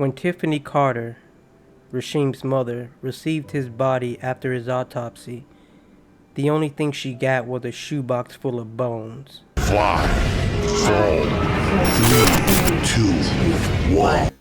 When Tiffany Carter, Rasheem's mother, received his body after his autopsy, the only thing she got was a shoebox full of bones. 5, 4, 3, 2, 1.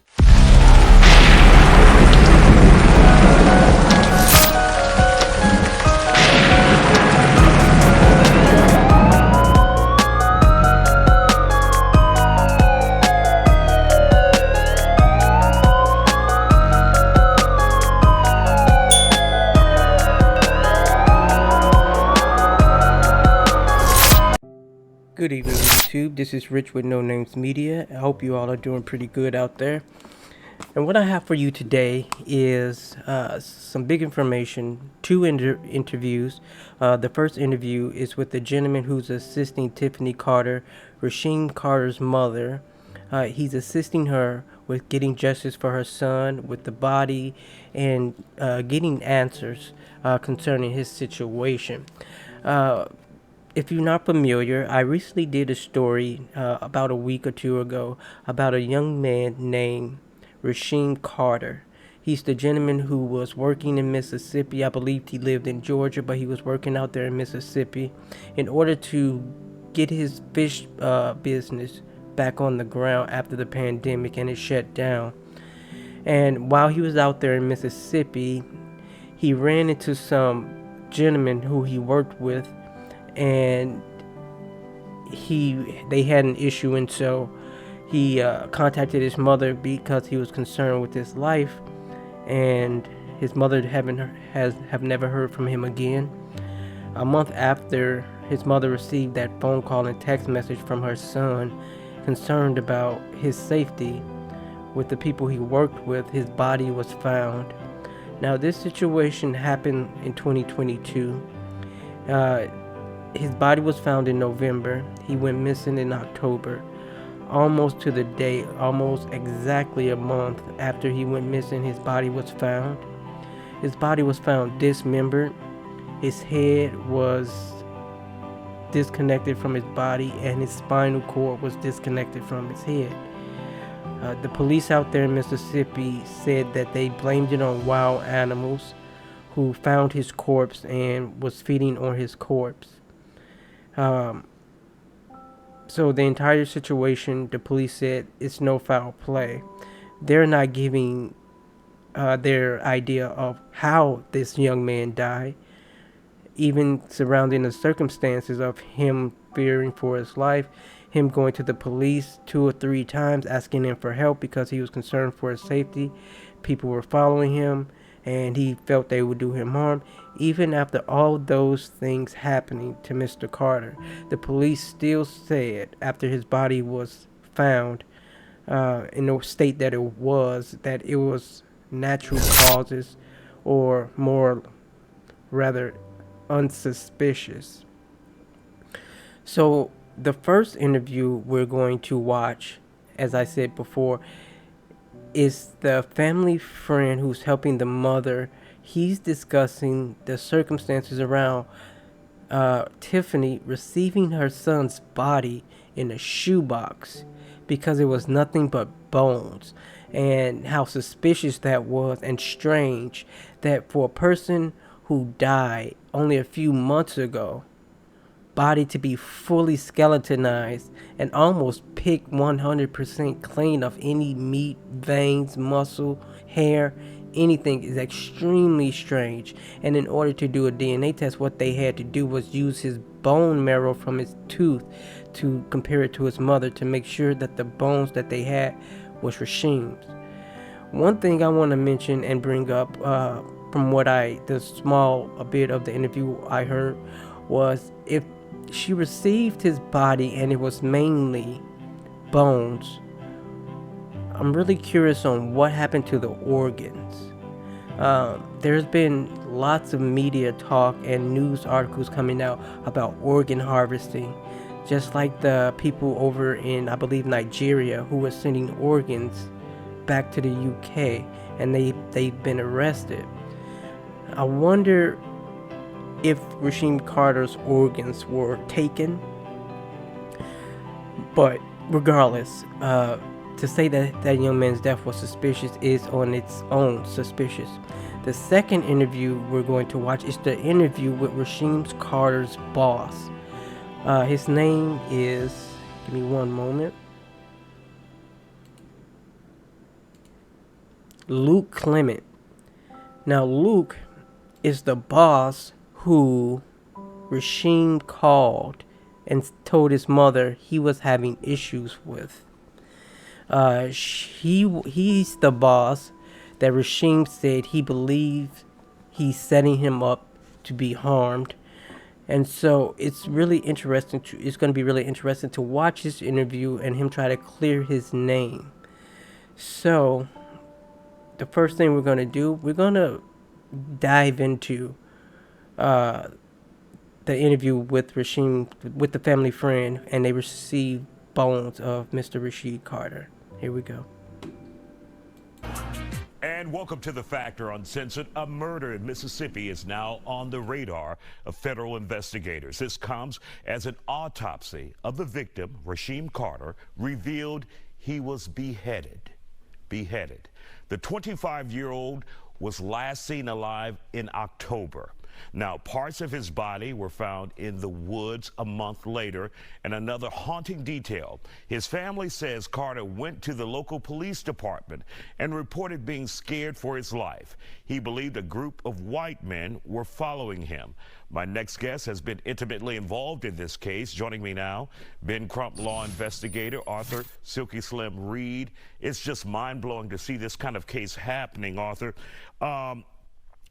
Good evening, YouTube. This is Rich with No Names Media. I hope you all are doing pretty good out there. And what I have for you today is some big information, two interviews. The first interview is with the gentleman who's assisting Tiffany Carter, Rasheem Carter's mother. He's assisting her with getting justice for her son, with the body, and getting answers concerning his situation. If you're not familiar, I recently did a story about a week or two ago about a young man named Rasheem Carter. He's the gentleman who was working in Mississippi. I believe he lived in Georgia, but he was working out there in Mississippi in order to get his fish business back on the ground after the pandemic and it shut down. And while he was out there in Mississippi, he ran into some gentlemen who he worked with, and they had an issue, and so he contacted his mother because he was concerned with his life, and his mother have never heard from him again. A month after his mother received that phone call and text message from her son, concerned about his safety with the people he worked with, his body was found. Now, this situation happened in 2022. His body was found in November. He went missing in October. Almost to the day, almost exactly a month after he went missing, his body was found. His body was found dismembered. His head was disconnected from his body, and his spinal cord was disconnected from his head. The police out there in Mississippi said that they blamed it on wild animals who found his corpse and was feeding on his corpse. So the entire situation, the police said, it's no foul play. They're not giving their idea of how this young man died, even surrounding the circumstances of him fearing for his life, him going to the police 2 or 3 times asking them for help because he was concerned for his safety. People were following him, and he felt they would do him harm. Even after all those things happening to Mr. Carter, the police still said, after his body was found in the state that it was natural causes, or more rather unsuspicious. So the first interview we're going to watch, as I said before, is the family friend who's helping the mother. He's discussing the circumstances around Tiffany receiving her son's body in a shoebox because it was nothing but bones, and how suspicious that was, and strange that for a person who died only a few months ago, body to be fully skeletonized and almost picked 100% clean of any meat, veins, muscle, hair, anything, is extremely strange. And in order to do a DNA test, what they had to do was use his bone marrow from his tooth to compare it to his mother to make sure that the bones that they had was Rasheem's. One thing I want to mention and bring up from the small a bit of the interview I heard was, if she received his body and it was mainly bones, I'm really curious on what happened to the organs. There's been lots of media talk and news articles coming out about organ harvesting, just like the people over in, I believe, Nigeria, who were sending organs back to the UK, and they've been arrested. I wonder if Rasheem Carter's organs were taken. But regardless, to say that that young man's death was suspicious is on its own suspicious. The second interview we're going to watch is the interview with Rasheem Carter's boss. His name is, give me one moment, Luke Clement. Now, Luke is the boss who Rasheem called and told his mother he was having issues with. He's the boss that Rasheem said he believes he's setting him up to be harmed. And so it's really interesting it's going to be really interesting to watch this interview and him try to clear his name. So the first thing we're going to do, we're going to dive into the interview with Rasheem, with the family friend, and they received bones of Mr. Rasheem Carter. Here we go. And welcome to The Factor Uncensored. A murder in Mississippi is now on the radar of federal investigators. This comes as an autopsy of the victim, Rasheem Carter, revealed he was beheaded. The 25-year-old was last seen alive in October. Now, parts of his body were found in the woods a month later, and another haunting detail. His family says Carter went to the local police department and reported being scared for his life. He believed a group of white men were following him. My next guest has been intimately involved in this case. Joining me now, Ben Crump law investigator, author Silky Slim Reed. It's just mind-blowing to see this kind of case happening, Arthur.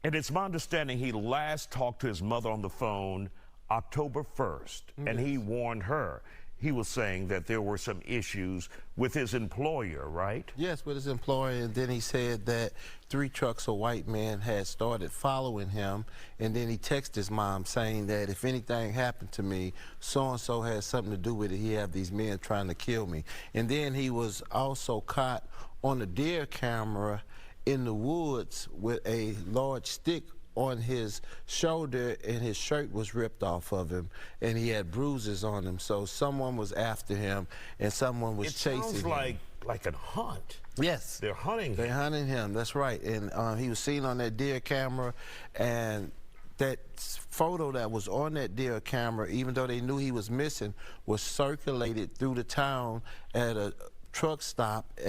And it's my understanding he last talked to his mother on the phone October 1st, and he warned her. He was saying that there were some issues with his employer, right? Yes, with his employer, and then he said that 3 trucks of white men had started following him, and then he texted his mom saying that if anything happened to me, so-and-so has something to do with it. He have these men trying to kill me. And then he was also caught on a deer camera in the woods with a large stick on his shoulder, and his shirt was ripped off of him, and he had bruises on him. So someone was after him, and someone was chasing him. It sounds like a hunt. Yes. They're hunting him. They're hunting him, that's right. And he was seen on that deer camera, and that photo that was on that deer camera, even though they knew he was missing, was circulated through the town at a truck stop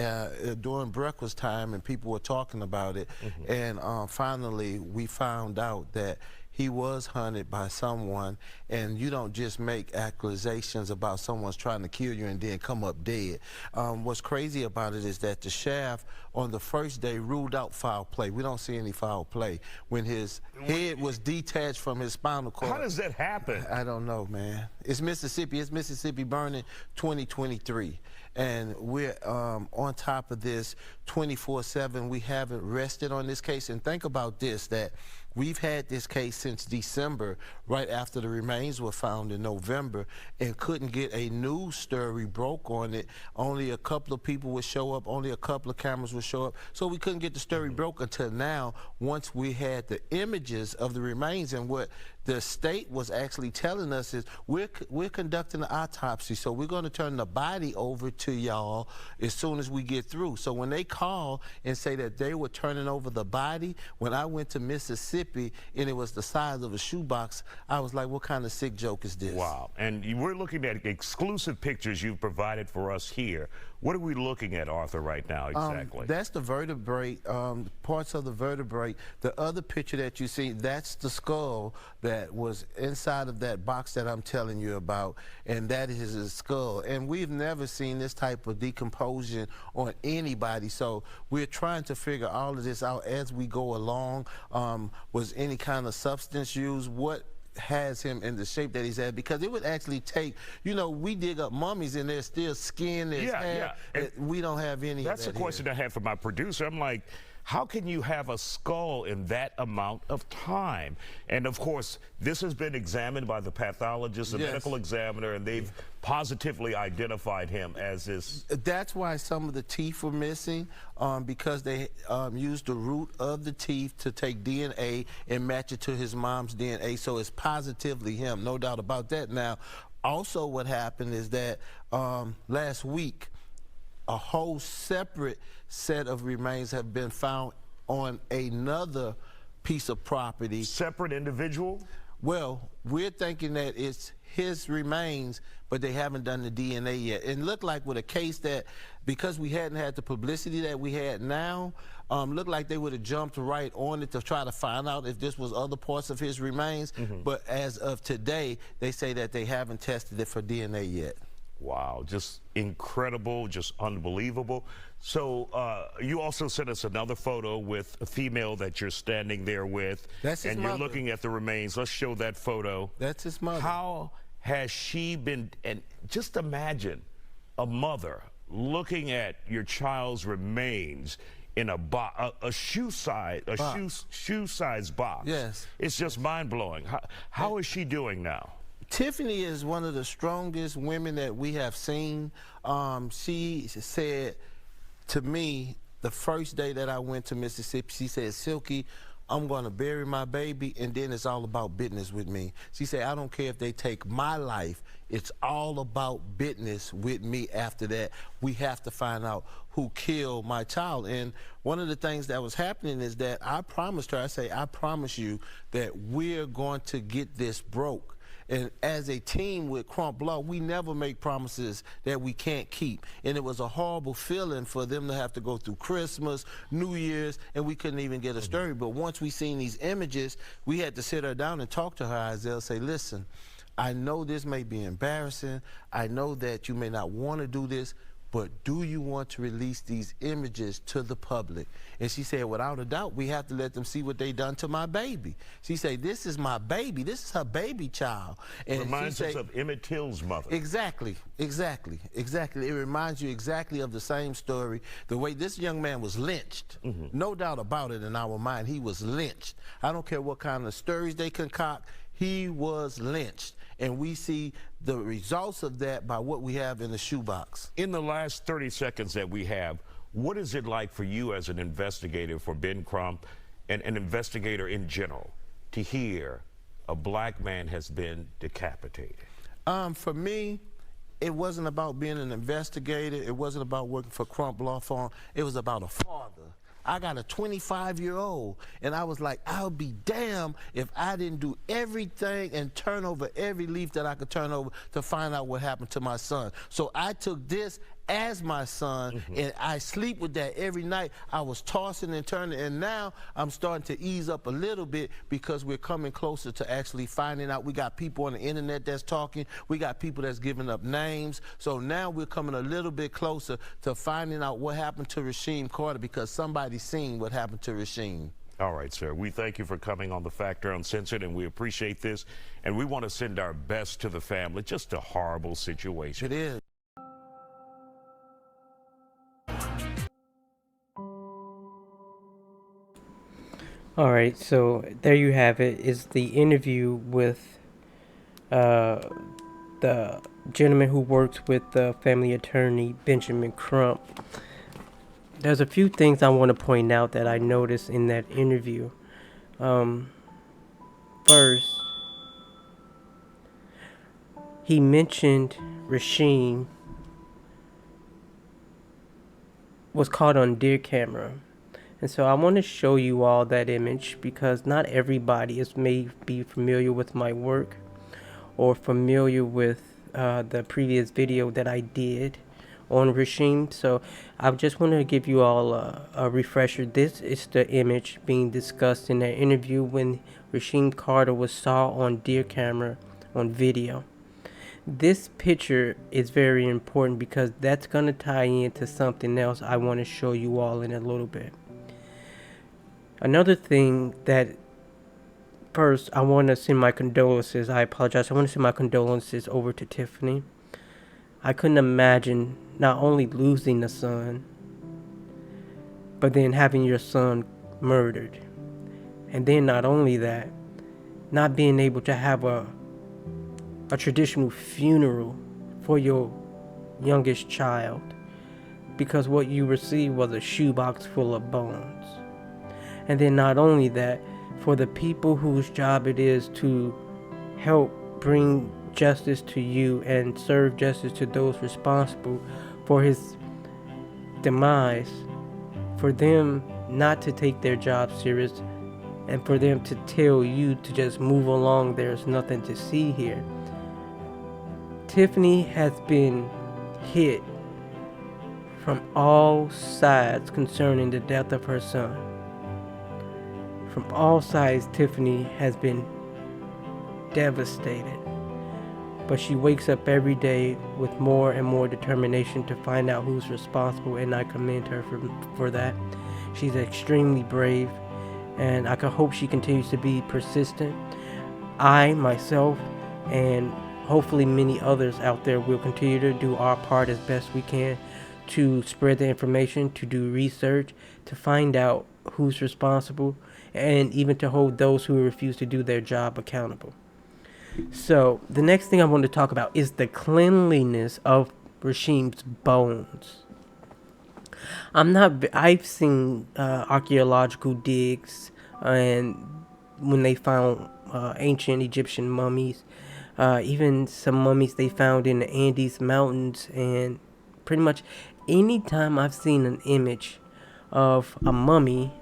during breakfast time, and people were talking about it. And finally we found out that he was hunted by someone, and you don't just make accusations about someone's trying to kill you and then come up dead. What's crazy about it is that the sheriff on the first day ruled out foul play. We don't see any foul play. When his head was detached from his spinal cord. How does that happen? I don't know, man. It's Mississippi burning 2023. And we're on top of this 24/7. We haven't rested on this case. And think about this, that we've had this case since December, right after the remains were found in November, and couldn't get a news story broke on it. Only a couple of people would show up, only a couple of cameras would show up. So we couldn't get the story broke until now, once we had the images of the remains. And what the state was actually telling us is we're conducting an autopsy, so we're going to turn the body over to y'all as soon as we get through. So when they call and say that they were turning over the body, when I went to Mississippi and it was the size of a shoebox, I was like, what kind of sick joke is this? Wow. And we're looking at exclusive pictures you've provided for us here. What are we looking at, Arthur, right now exactly? That's the vertebrae, parts of the vertebrae. The other picture that you see, that's the skull that was inside of that box that I'm telling you about, and that is his skull. And we've never seen this type of decomposition on anybody, so we're trying to figure all of this out as we go along. Was any kind of substance used? What has him in the shape that he's at? Because it would actually take, you know, we dig up mummies and there's still skin, there's hair. We don't have any of that. That's a question I had for my producer. I'm like, how can you have a skull in that amount of time? And of course, this has been examined by the pathologist, the medical examiner, and they've positively identified him as this. That's why some of the teeth were missing, because they used the root of the teeth to take DNA and match it to his mom's DNA. So it's positively him, no doubt about that. Now, also what happened is that last week, a whole separate set of remains have been found on another piece of property. Separate individual? Well, we're thinking that it's his remains, but they haven't done the DNA yet. It looked like with a case that, because we hadn't had the publicity that we had now, looked like they would have jumped right on it to try to find out if this was other parts of his remains. But as of today, they say that they haven't tested it for DNA yet. Wow, just incredible, just unbelievable. So you also sent us another photo with a female that you're standing there with. That's his and you're mother. looking at the remains. Let's show that photo. That's his mother. How has she been, and just imagine a mother looking at your child's remains in a shoe size box. Yes. It's just mind-blowing. How is she doing now? Tiffany is one of the strongest women that we have seen. She said to me the first day that I went to Mississippi, she said, Silky, I'm going to bury my baby, and then it's all about business with me. She said, I don't care if they take my life. It's all about business with me after that. We have to find out who killed my child. And one of the things that was happening is that I promised her, I say, I promise you that we're going to get this broke. And as a team with Crump Law, we never make promises that we can't keep. And it was a horrible feeling for them to have to go through Christmas, New Year's, and we couldn't even get a story. But once we seen these images, we had to sit her down and talk to her, Isaiah, say, listen, I know this may be embarrassing. I know that you may not want to do this, but do you want to release these images to the public? And she said, without a doubt, we have to let them see what they done to my baby. She said, this is my baby. This is her baby child. And reminds us of Emmett Till's mother. Exactly. It reminds you exactly of the same story. The way this young man was lynched, no doubt about it in our mind, he was lynched. I don't care what kind of stories they concoct, he was lynched. And we see the results of that by what we have in the shoebox. In the last 30 seconds that we have, what is it like for you as an investigator for Ben Crump and an investigator in general to hear a black man has been decapitated? For me, it wasn't about being an investigator. It wasn't about working for Crump Law Firm. It was about a father. I got a 25-year-old, and I was like, I'll be damned if I didn't do everything and turn over every leaf that I could turn over to find out what happened to my son. So I took this as my son, and I sleep with that every night. I was tossing and turning, and now I'm starting to ease up a little bit because we're coming closer to actually finding out. We got people on the internet that's talking. We got people that's giving up names. So now we're coming a little bit closer to finding out what happened to Rasheem Carter because somebody's seen what happened to Rasheem. All right, sir. We thank you for coming on The Factor Uncensored, and we appreciate this. And we want to send our best to the family. Just a horrible situation. It is. All right, so there you have it. Is the interview with the gentleman who works with the family attorney, Benjamin Crump. There's a few things I want to point out that I noticed in that interview. First, he mentioned Rasheem was caught on deer camera. And so I want to show you all that image because not everybody may be familiar with my work or familiar with the previous video that I did on Rasheem. So I just want to give you all a refresher. This is the image being discussed in that interview when Rasheem Carter was saw on deer camera on video. This picture is very important because that's going to tie into something else I want to show you all in a little bit. Another thing that, first, I want to send my condolences. I apologize. I want to send my condolences over to Tiffany. I couldn't imagine not only losing a son, but then having your son murdered. And then not only that, not being able to have a traditional funeral for your youngest child because what you received was a shoebox full of bones. And then not only that, for the people whose job it is to help bring justice to you and serve justice to those responsible for his demise, for them not to take their job serious, and for them to tell you to just move along, there's nothing to see here. Tiffany has been hit from all sides concerning the death of her son. From all sides, Tiffany has been devastated. But she wakes up every day with more and more determination to find out who's responsible, and I commend her for that. She's extremely brave, and I can hope she continues to be persistent. I, myself, and hopefully many others out there will continue to do our part as best we can to spread the information, to do research, to find out who's responsible, and even to hold those who refuse to do their job accountable. So the next thing I want to talk about is the cleanliness of Rasheem's bones. I've seen archaeological digs, and when they found ancient Egyptian mummies, even some mummies they found in the Andes Mountains, and pretty much anytime I've seen an image of a mummy,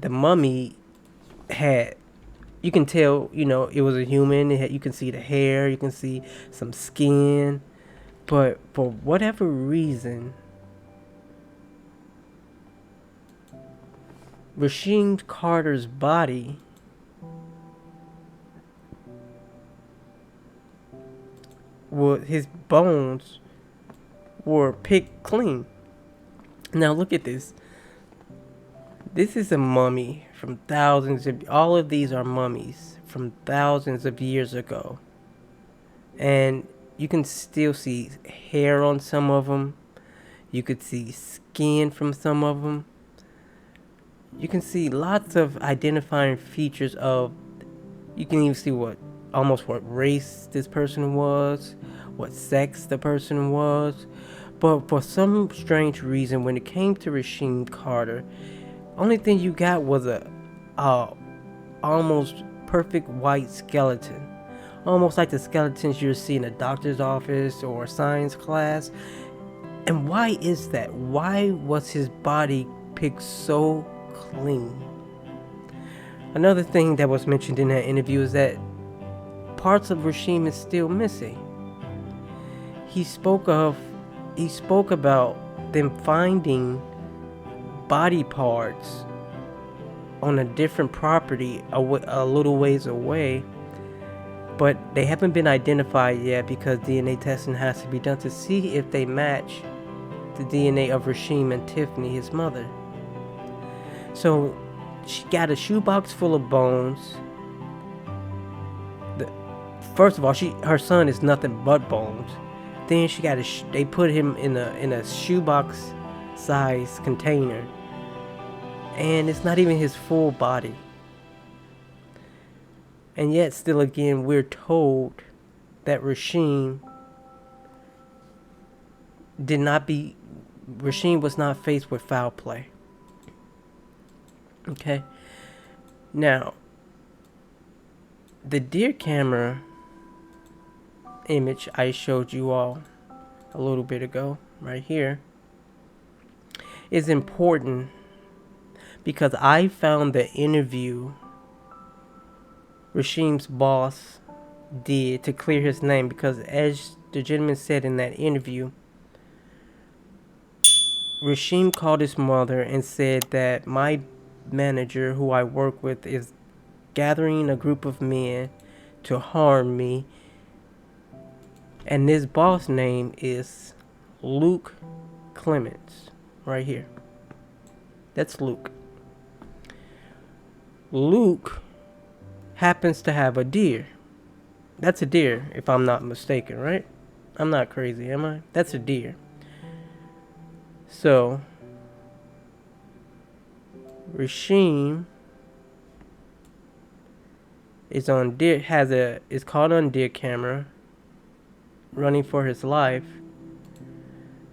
the mummy had, you can tell, it was a human. You can see the hair, you can see some skin, but for whatever reason, Rasheem Carter's body his bones were picked clean. Now look at this. This is a mummy from all of these are mummies from thousands of years ago. And you can still see hair on some of them. You could see skin from some of them. You can see lots of identifying features you can even see what race this person was, what sex the person was. But for some strange reason, when it came to Rasheem Carter, only thing you got was a almost perfect white skeleton. Almost like the skeletons you see in a doctor's office or a science class. And why is that? Why was his body picked so clean? Another thing that was mentioned in that interview is that parts of Rasheem is still missing. He spoke about them finding body parts on a different property a little ways away, but they haven't been identified yet because DNA testing has to be done to see if they match the DNA of Rasheem and Tiffany, his mother. So she got a shoebox full of bones. First of all, her son is nothing but bones. Then she got they put him in a shoebox size container, and it's not even his full body. And yet still again we're told that Rasheem was not faced with foul play. Okay. Now, the deer camera image I showed you all a little bit ago, right here, is important because I found the interview Rasheem's boss did to clear his name, because as the gentleman said in that interview, Rasheem called his mother and said that my manager, who I work with, is gathering a group of men to harm me, and this boss name is Luke Clements, right here. That's Luke. Luke happens to have a deer. That's a deer, if I'm not mistaken, right? I'm not crazy, am I? That's a deer. So Rasheem is caught on deer camera, running for his life,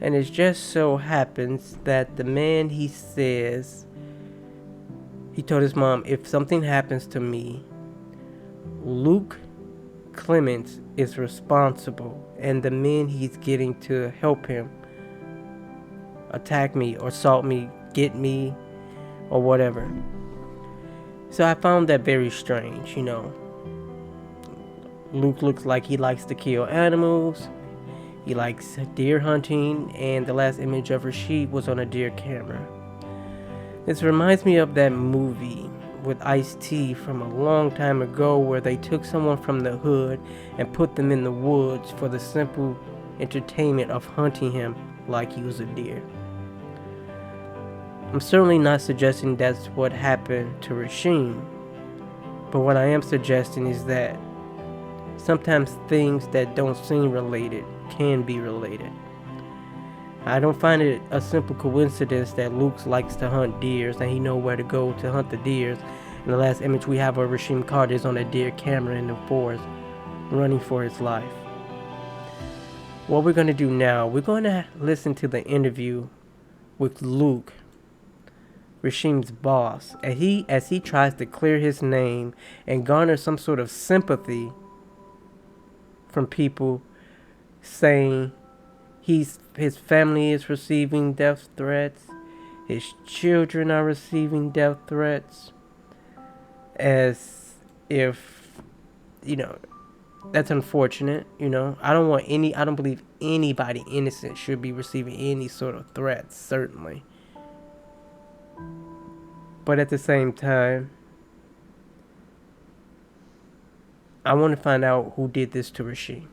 and it just so happens that the man, he told his mom, if something happens to me, Luke Clements is responsible, and the men he's getting to help him attack me or assault me, get me, or whatever. So I found that very strange, you know. Luke looks like he likes to kill animals. He likes deer hunting, and the last image of Rasheem was on a deer camera. This reminds me of that movie with Ice-T from a long time ago where they took someone from the hood and put them in the woods for the simple entertainment of hunting him like he was a deer. I'm certainly not suggesting that's what happened to Rasheem, but what I am suggesting is that sometimes things that don't seem related can be related. I don't find it a simple coincidence that Luke likes to hunt deers and he knows where to go to hunt the deers. And the last image we have of Rasheem Carter is on a deer camera in the forest, running for his life. What we're going to do now, we're going to listen to the interview with Luke, Rasheem's boss, as he tries to clear his name and garner some sort of sympathy from people saying his family is receiving death threats, his children are receiving death threats, as if, you know, that's unfortunate, you know. I don't believe anybody innocent should be receiving any sort of threats, certainly. But at the same time, I want to find out who did this to Rasheem.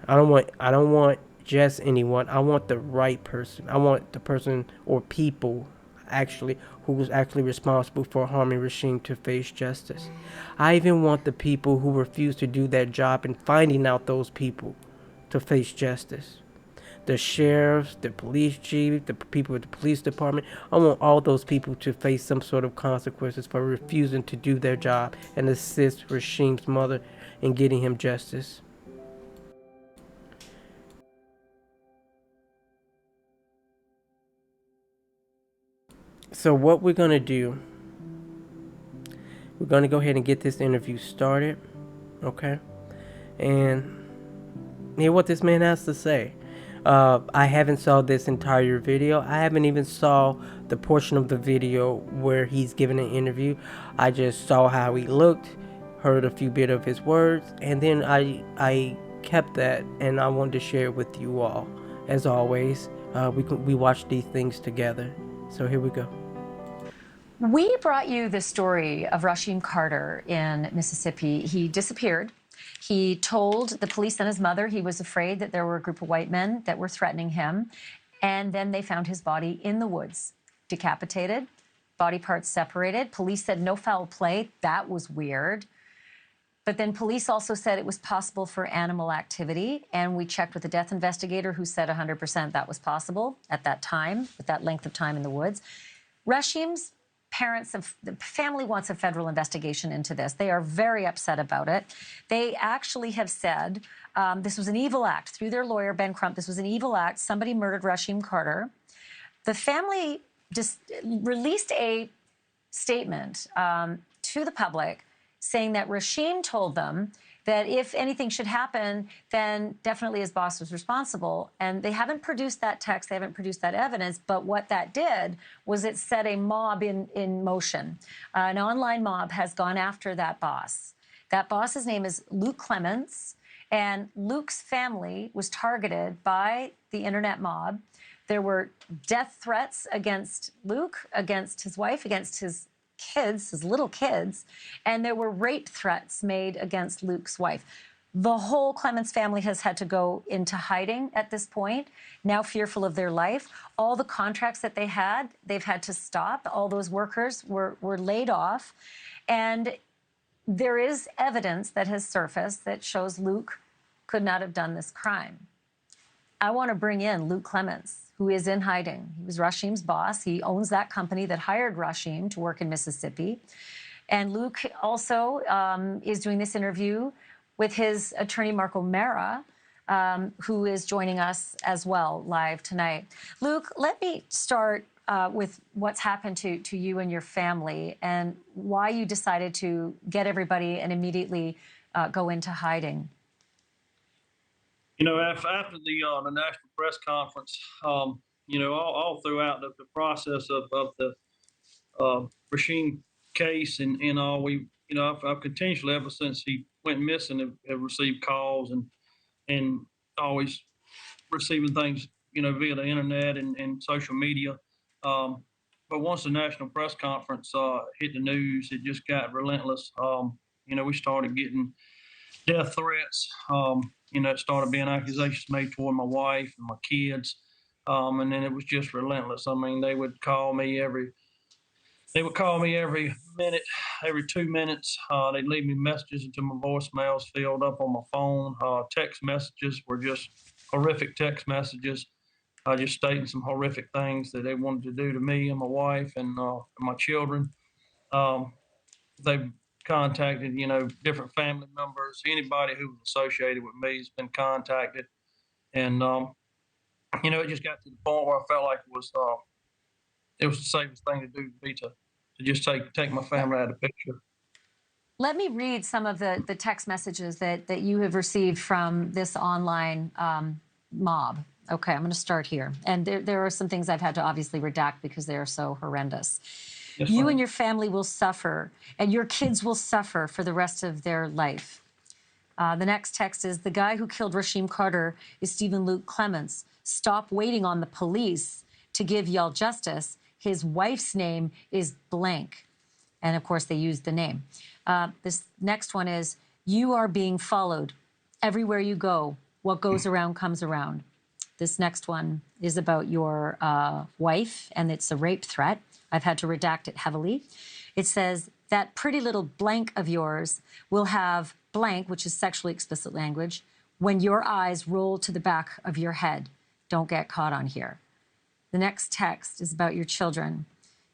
I don't want just anyone. I want the right person. I want the person or people actually who was actually responsible for harming Rasheem to face justice. I even want the people who refuse to do that job and finding out those people to face justice. The sheriffs, the police chief, the people at the police department. I want all those people to face some sort of consequences for refusing to do their job and assist Rasheem's mother in getting him justice. So what we're going to do, we're going to go ahead and get this interview started, okay? And hear what this man has to say. I haven't saw this entire video. I haven't even saw the portion of the video where he's giving an interview. I just saw how he looked, heard a few bit of his words, and then I kept that and I wanted to share it with you all. As always, we watch these things together. So here we go. We brought you the story of Rasheem Carter in Mississippi. He disappeared. He told the police and his mother he was afraid that there were a group of white men that were threatening him. And then they found his body in the woods, decapitated, body parts separated. Police said no foul play. That was weird. But then police also said it was possible for animal activity. And we checked with the death investigator who said 100% that was possible at that time, with that length of time in the woods. Rasheem's the family wants a federal investigation into this. They are very upset about it. They actually have said this was an evil act through their lawyer, Ben Crump. This was an evil act. Somebody murdered Rasheem Carter. The family just released a statement to the public saying that Rasheem told them that if anything should happen, then definitely his boss was responsible. And they haven't produced that text, they haven't produced that evidence, but what that did was it set a mob in motion. An online mob has gone after that boss. That boss's name is Luke Clements, and Luke's family was targeted by the internet mob. There were death threats against Luke, against his wife, against his kids, his little kids, and there were rape threats made against Luke's wife. The whole Clements family has had to go into hiding at this point, now fearful of their life. All the contracts that they had, they've had to stop. All those workers were laid off. And there is evidence that has surfaced that shows Luke could not have done this crime. I want to bring in Luke Clements, who is in hiding. He was Rasheem's boss. He owns that company that hired Rasheem to work in Mississippi. And Luke also is doing this interview with his attorney, Mark O'Mara, who is joining us as well live tonight. Luke, let me start with what's happened to you and your family and why you decided to get everybody and immediately go into hiding? You know, after the national press conference, you know, all throughout the process of the Rasheem case and all, you know, I've continuously, ever since he went missing, have received calls and always receiving things, you know, via the internet and social media. But once the national press conference hit the news, it just got relentless. You know, we started getting death threats. You know, it started being accusations made toward my wife and my kids. And then it was just relentless. I mean, they would call me every minute, every 2 minutes. They'd leave me messages into my voicemails filled up on my phone. Text messages were just horrific text messages, just stating some horrific things that they wanted to do to me and my wife and my children. Um, they've contacted, you know, different family members. Anybody who was associated with me has been contacted. And, you know, it just got to the point where I felt like it was the safest thing to do to be to just take my family out of the picture. Let me read some of the text messages that you have received from this online mob. Okay, I'm going to start here. And there are some things I've had to obviously redact because they are so horrendous. Yes, You ma'am. and your family will suffer, and your kids will suffer for the rest of their life. The next text is, the guy who killed Rasheem Carter is Stephen Luke Clements. Stop waiting on the police to give y'all justice. His wife's name is blank. And of course, they used the name. This next one is, you are being followed everywhere you go. What goes around comes around. This next one is about your wife, and it's a rape threat. I've had to redact it heavily. It says, that pretty little blank of yours will have blank, which is sexually explicit language, when your eyes roll to the back of your head. Don't get caught on here. The next text is about your children.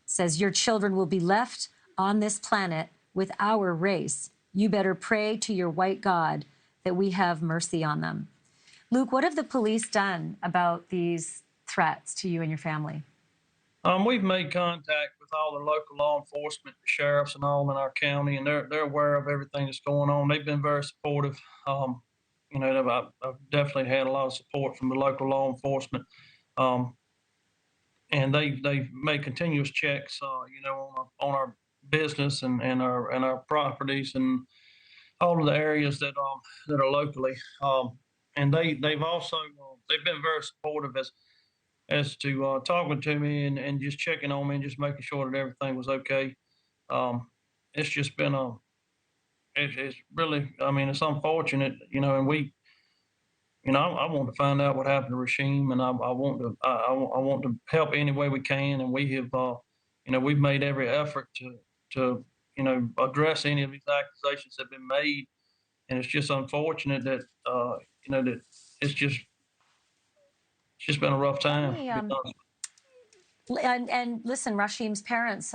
It says, your children will be left on this planet with our race. You better pray to your white God that we have mercy on them. Luke, what have the police done about these threats to you and your family? We've made contact with all the local law enforcement, the sheriffs and all in our county, and they're aware of everything that's going on. They've been very supportive. You know, I've definitely had a lot of support from the local law enforcement. And they've made continuous checks, you know, on our business and our properties and all of the areas that are locally. And they've also they've been very supportive as to talking to me and just checking on me and just making sure that everything was okay. It's just been it's really, I mean, it's unfortunate, you know, and you know, I want to find out what happened to Rasheem, and I want to help any way we can, and we have, you know, we've made every effort to you know, address any of these accusations that have been made, and it's just unfortunate that you know, that it's just been a rough time. And listen, Rasheem's parents,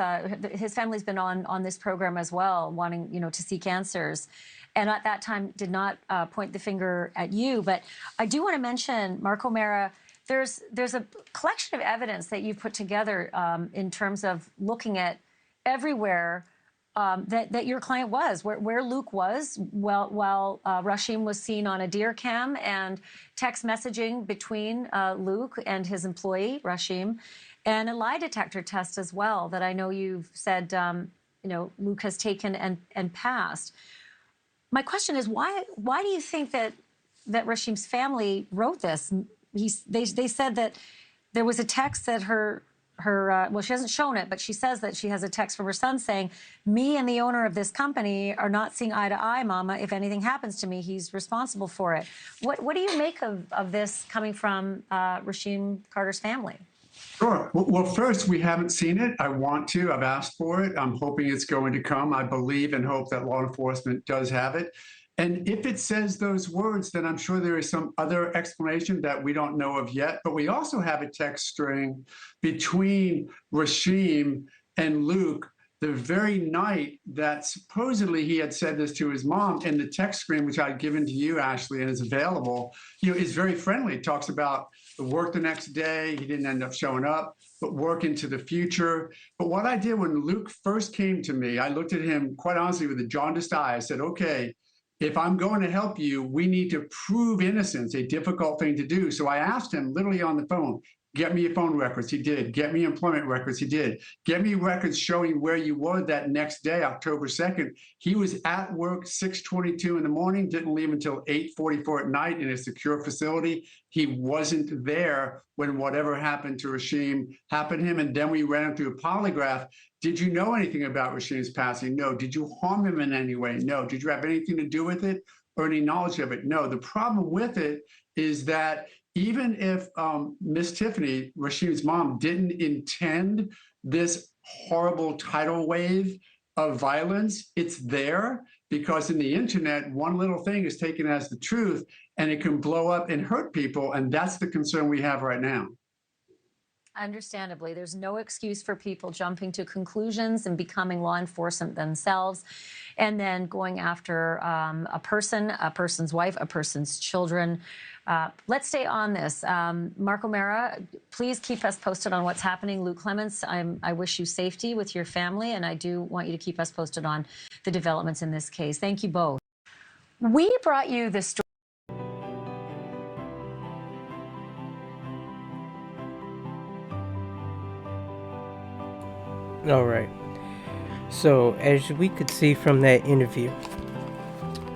his family's been on this program as well, wanting, you know, to seek answers, and at that time did not point the finger at you. But I do want to mention, Mark O'Mara, there's a collection of evidence that you've put together in terms of looking at everywhere that your client was, where Luke was while Rasheem was seen on a deer cam, and text messaging between Luke and his employee, Rasheem, and a lie detector test as well that I know you've said, you know, Luke has taken and passed. My question is, why do you think that Rasheem's family wrote this? They said that there was a text that her well, she hasn't shown it, but she says that she has a text from her son saying, me and the owner of this company are not seeing eye to eye, Mama. If anything happens to me, he's responsible for it. What do you make of this coming from Rasheem Carter's family? Sure. Well, first, we haven't seen it. I want to. I've asked for it. I'm hoping it's going to come. I believe and hope that law enforcement does have it. And if it says those words, then I'm sure there is some other explanation that we don't know of yet. But we also have a text string between Rasheem and Luke the very night that supposedly he had said this to his mom. And the text string, which I'd given to you, Ashley, and is available, you know, is very friendly. It talks about the work the next day. He didn't end up showing up, but work into the future. But what I did when Luke first came to me, I looked at him quite honestly with a jaundiced eye. I said, okay, if I'm going to help you, we need to prove innocence, a difficult thing to do. So I asked him literally on the phone, get me your phone records. He did. Get me employment records. He did. Get me records showing where you were that next day, October 2nd. He was at work 6:22 in the morning, didn't leave until 8:44 at night in a secure facility. He wasn't there when whatever happened to Rasheem happened to him. And then we ran him through a polygraph. Did you know anything about Rasheem's passing? No. Did you harm him in any way? No. Did you have anything to do with it or any knowledge of it? No. The problem with it is that even if Miss Tiffany, Rasheem's mom, didn't intend this horrible tidal wave of violence, it's there because in the internet, one little thing is taken as the truth and it can blow up and hurt people. And that's the concern we have right now. Understandably, there's no excuse for people jumping to conclusions and becoming law enforcement themselves, and then going after a person's wife, a person's children. Let's stay on this. Mark O'Mara, please keep us posted on what's happening. Luke Clements, I wish you safety with your family, and I do want you to keep us posted on the developments in this case. Thank you both. We brought you this story. All right. So, as we could see from that interview,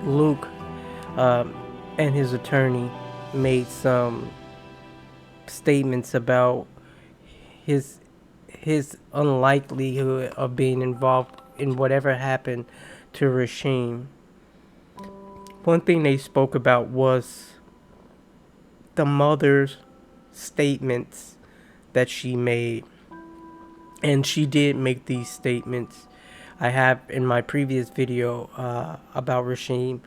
Luke and his attorney made some statements about his unlikelihood of being involved in whatever happened to Rasheem. One thing they spoke about was the mother's statements that she made. And she did make these statements. I have in my previous video about Rasheem,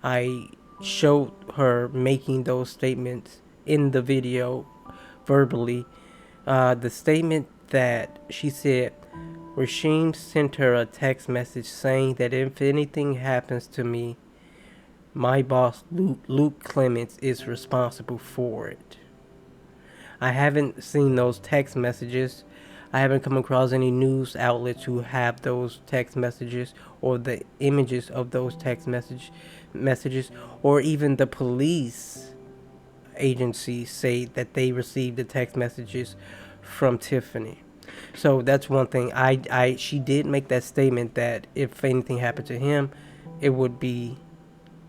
I showed her making those statements in the video verbally. The statement that she said, Rasheem sent her a text message saying that if anything happens to me, my boss Luke Clements is responsible for it. I haven't seen those text messages. I haven't come across any news outlets who have those text messages or the images of those text messages, or even the police agencies say that they received the text messages from Tiffany. So that's one thing. She did make that statement that if anything happened to him, it would be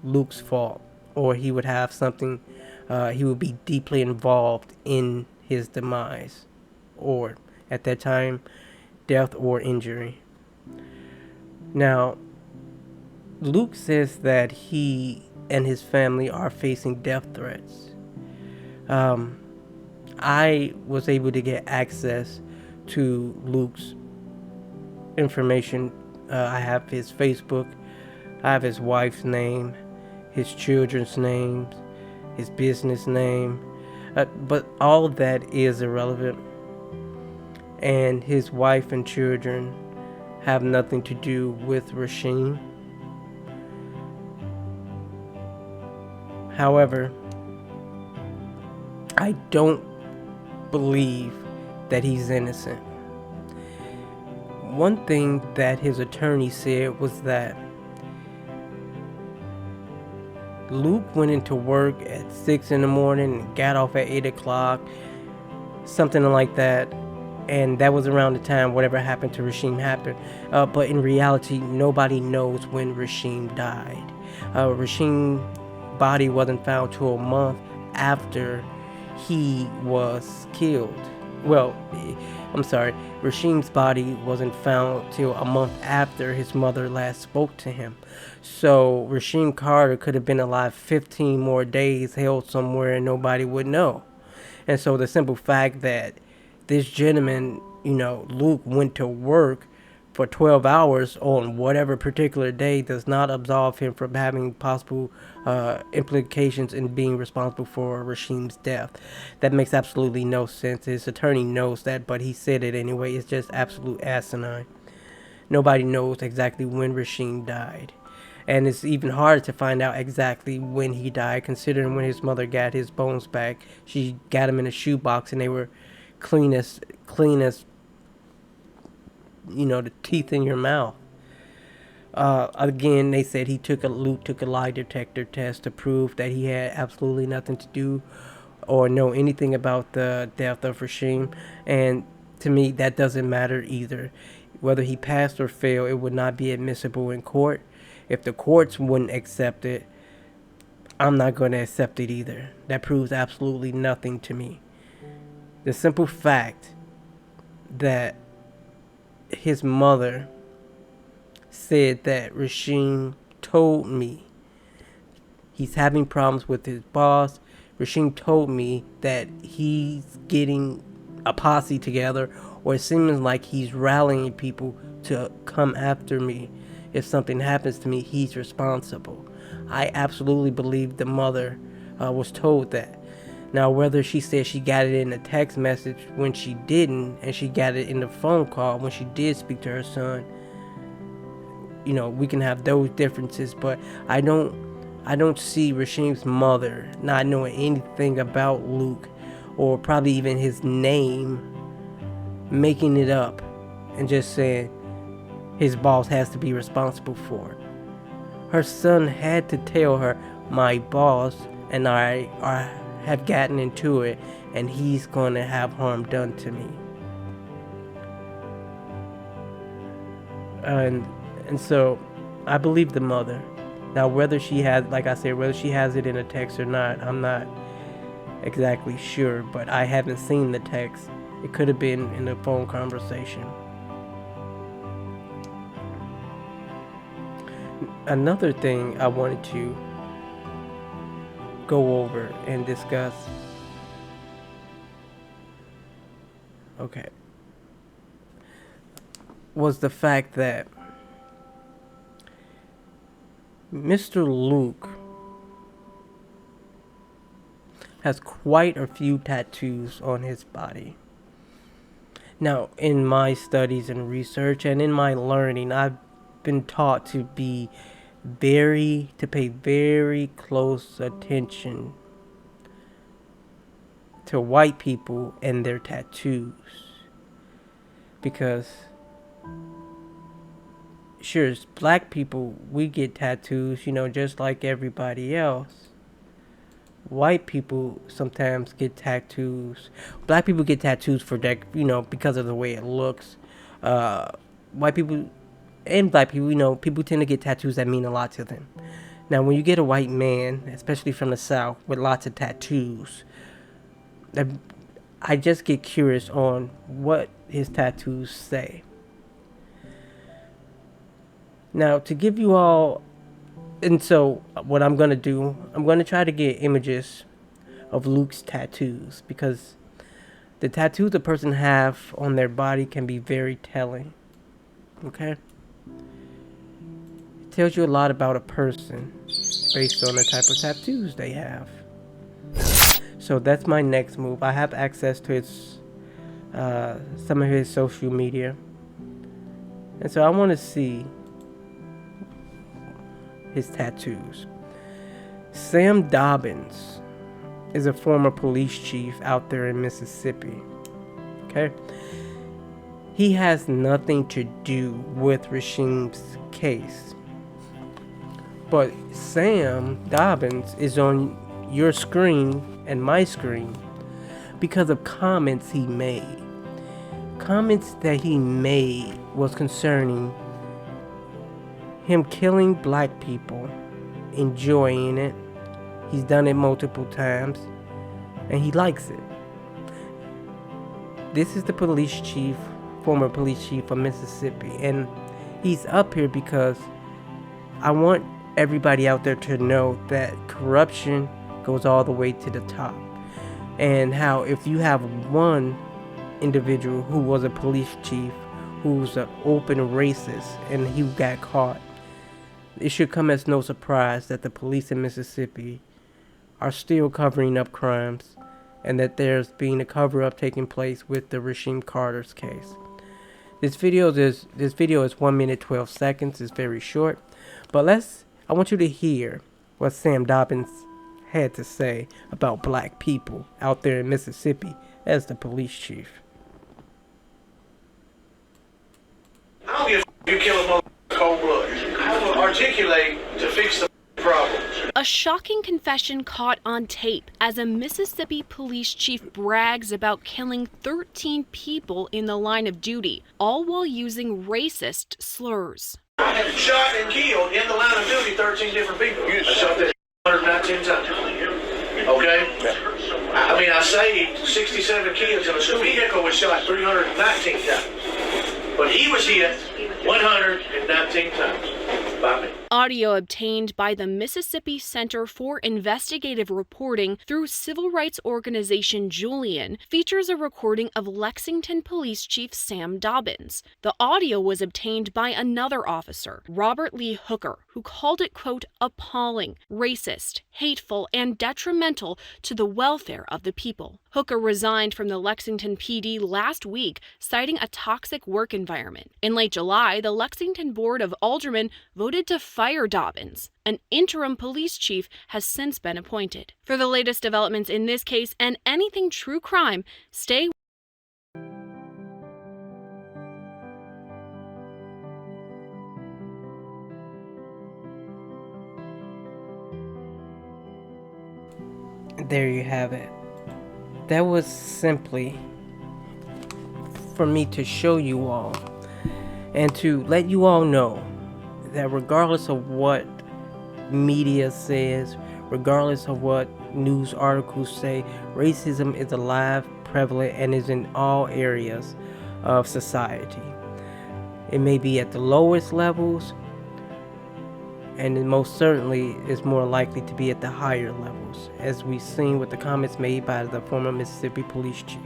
Luke's fault, or he would have something. He would be deeply involved in his demise, or at that time, death or injury. Now, Luke says that he and his family are facing death threats. I was able to get access to Luke's information. I have his Facebook, I have his wife's name, his children's names, his business name, but all of that is irrelevant. And his wife and children have nothing to do with Rasheem. However, I don't believe that he's innocent. One thing that his attorney said was that Luke went into work at 6 in the morning and got off at 8 o'clock, something like that. And that was around the time whatever happened to Rasheem happened. But in reality, nobody knows when Rasheem died. Rasheem's body wasn't found till a month after he was killed. Well, I'm sorry. Rasheem's body wasn't found till a month after his mother last spoke to him. So Rasheem Carter could have been alive 15 more days, held somewhere, and nobody would know. And so the simple fact that this gentleman, Luke, went to work for 12 hours on whatever particular day does not absolve him from having possible implications in being responsible for Rasheem's death. That makes absolutely no sense. His attorney knows that, but he said it anyway. It's just absolute asinine. Nobody knows exactly when Rasheem died. And it's even harder to find out exactly when he died, considering when his mother got his bones back, she got him in a shoebox and they were clean as the teeth in your mouth. Again, they said Luke took a lie detector test to prove that he had absolutely nothing to do or know anything about the death of Rasheem. And to me, that doesn't matter either. Whether he passed or failed, it would not be admissible in court. If the courts wouldn't accept it, I'm not going to accept it either. That proves absolutely nothing to me. The simple fact that his mother said that Rasheem told me he's having problems with his boss. Rasheem told me that he's getting a posse together, or it seems like he's rallying people to come after me. If something happens to me, he's responsible. I absolutely believe the mother was told that. Now, whether she said she got it in a text message when she didn't, and she got it in the phone call when she did speak to her son, you know, we can have those differences, but I don't see Rasheem's mother not knowing anything about Luke, or probably even his name, making it up and just saying his boss has to be responsible for it. Her son had to tell her, my boss and I have gotten into it, and he's going to have harm done to me. And so I believe the mother. Now, whether she has, like I said, whether she has it in a text or not, I'm not exactly sure, but I haven't seen the text. It could have been in a phone conversation. Another thing I wanted to go over and discuss. Okay. Was the fact that Mr. Luke has quite a few tattoos on his body. Now, in my studies and research and in my learning, I've been taught to pay very close attention to white people and their tattoos. Because sure, as black people, we get tattoos, you know, just like everybody else. White people sometimes get tattoos. Black people get tattoos for that, you know, because of the way it looks. White people and black people, you know, people tend to get tattoos that mean a lot to them. Now, when you get a white man, especially from the South, with lots of tattoos, I just get curious on what his tattoos say. Now, to give you all, and so what I'm going to do, I'm going to try to get images of Luke's tattoos, because the tattoos a person have on their body can be very telling. Okay? It tells you a lot about a person based on the type of tattoos they have. So that's my next move. I have access to his some of his social media, and so I want to see his tattoos. Sam Dobbins is a former police chief out there in Mississippi. Okay? He has nothing to do with Rasheem's case. But Sam Dobbins is on your screen and my screen because of comments he made. Comments that he made was concerning him killing black people, enjoying it. He's done it multiple times, and he likes it. This is the police chief, former police chief of Mississippi, and he's up here because I want everybody out there to know that corruption goes all the way to the top, and how if you have one individual who was a police chief who's an open racist and he got caught, it should come as no surprise that the police in Mississippi are still covering up crimes, and that there's been a cover-up taking place with the Rasheem Carter's case. This video is 1 minute 12 seconds. It's very short, but I want you to hear what Sam Dobbins had to say about black people out there in Mississippi as the police chief. I don't give a you kill a mother cold blood. articulate to fix the problem. A shocking confession caught on tape as a Mississippi police chief brags about killing 13 people in the line of duty, all while using racist slurs. I have shot and killed in the line of duty 13 different people. I shot that 119 times. Okay? I mean, I saved 67 kids, and a vehicle was shot 319 times. But he was hit 119 times by me. Audio obtained by the Mississippi Center for Investigative Reporting through civil rights organization Julian features a recording of Lexington Police Chief Sam Dobbins. The audio was obtained by another officer, Robert Lee Hooker, who called it, quote, appalling, racist, hateful, and detrimental to the welfare of the people. Hooker resigned from the Lexington PD last week, citing a toxic work environment. In late July, the Lexington Board of Aldermen voted to fire Dobbins. An interim police chief has since been appointed. For the latest developments in this case and anything true crime, stay. There you have it. That was simply for me to show you all and to let you all know that regardless of what media says, regardless of what news articles say, racism is alive, prevalent, and is in all areas of society. It may be at the lowest levels, and it most certainly is more likely to be at the higher levels, as we've seen with the comments made by the former Mississippi police chief.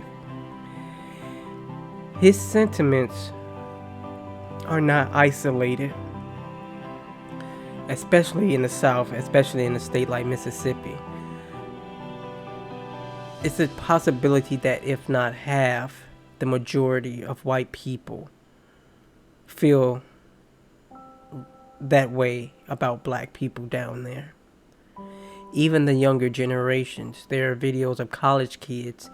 His sentiments are not isolated, especially in the South, especially in a state like Mississippi. It's a possibility that if not half, the majority of white people feel that way about black people down there. Even the younger generations, there are videos of college kids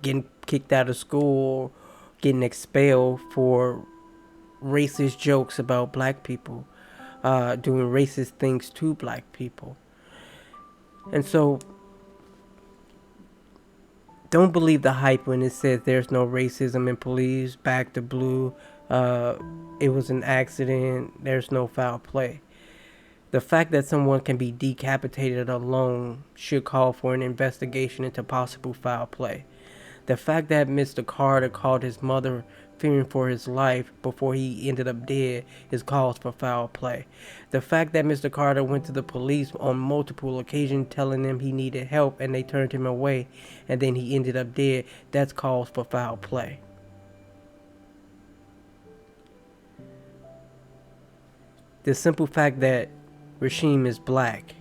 getting kicked out of school, getting expelled for racist jokes about black people, doing racist things to black people. And so don't believe the hype when it says there's no racism in police, back to blue, it was an accident, there's no foul play. The fact that someone can be decapitated alone should call for an investigation into possible foul play. The fact that Mr. Carter called his mother fearing for his life before he ended up dead is cause for foul play. The fact that Mr. Carter went to the police on multiple occasions telling them he needed help and they turned him away and then he ended up dead, that's cause for foul play. The simple fact that Rasheem is black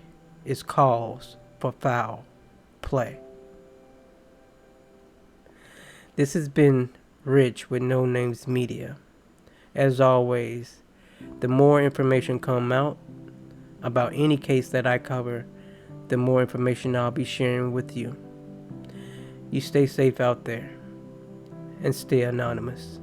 is cause for foul play. This has been Rich with No Names Media. As always, the more information come out about any case that I cover, the more information I'll be sharing with you. You stay safe out there and stay anonymous.